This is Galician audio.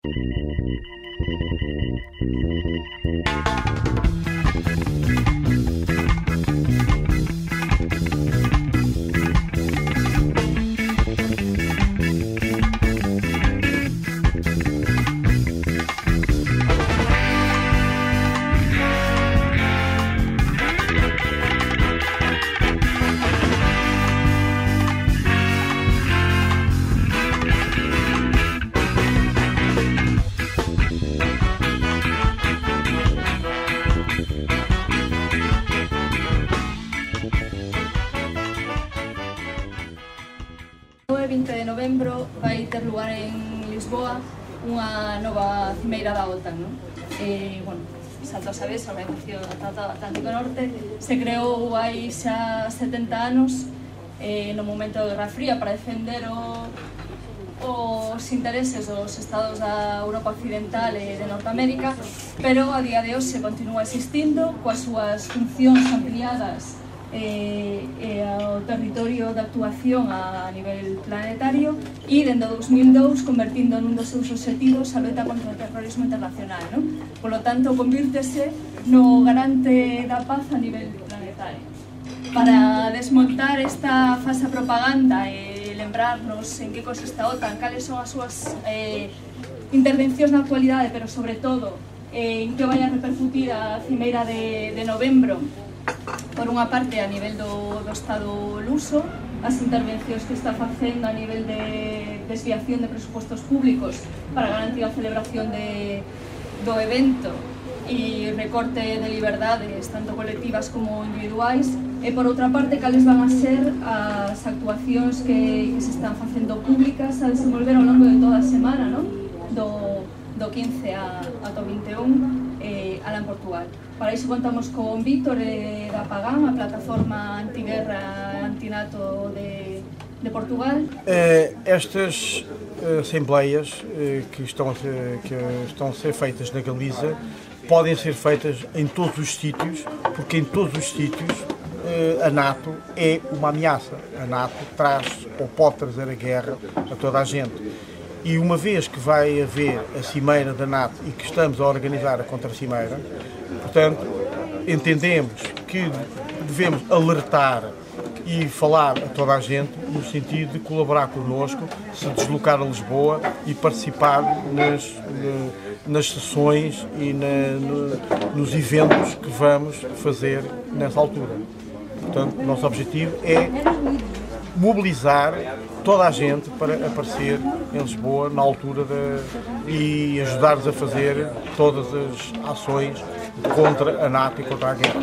O 20 de novembro vai ter lugar en Lisboa unha nova cimeira da OTAN, non? Bueno, Salto a sabes, a Organización do Tratado Atlántico Norte se creou hai xa 70 anos no momento da Guerra Fría para defender os intereses dos estados da Europa Occidental e de Norteamérica, pero a día de hoxe continúa existindo coas súas funcións ampliadas ao territorio de actuación a nivel planetario e dende o 2002 convertindo nun dos seus obxectivos a loita contra o terrorismo internacional, non? Polo tanto, convírtese no garante da paz a nivel planetario. Para desmontar esta falsa propaganda e lembrarnos en que cosa está a OTAN, cales son as súas intervencións na actualidade, pero sobre todo en que vai a repercutir a cimeira de novembro. Por unha parte, a nivel do Estado luso, as intervencións que está facendo a nivel de desviación de presupostos públicos para garantir a celebración do evento e recorte de liberdades, tanto colectivas como individuais, e por outra parte, cales van a ser as actuacións que se están facendo públicas a desenvolver ao longo de toda a semana, non? Do 15 ata o 21, alá en Portugal. Para iso contamos con Víctor da Pagán, a plataforma antiguerra antinato de Portugal. Estas assembleias que estão a ser feitas na Galiza podem ser feitas em todos os sítios, porque em todos os sítios a NATO é uma ameaça. A NATO traz ou pode trazer a guerra a toda a gente. E uma vez que vai haver a cimeira da NATO e que estamos a organizar a contra-cimeira, portanto, entendemos que devemos alertar e falar a toda a gente no sentido de colaborar connosco, se deslocar a Lisboa e participar nas sessões e nos eventos que vamos fazer nessa altura. Portanto, o nosso objetivo é mobilizar toda a gente para aparecer em Lisboa na altura e ajudar-nos a fazer todas as ações contra a NATO e contra a guerra.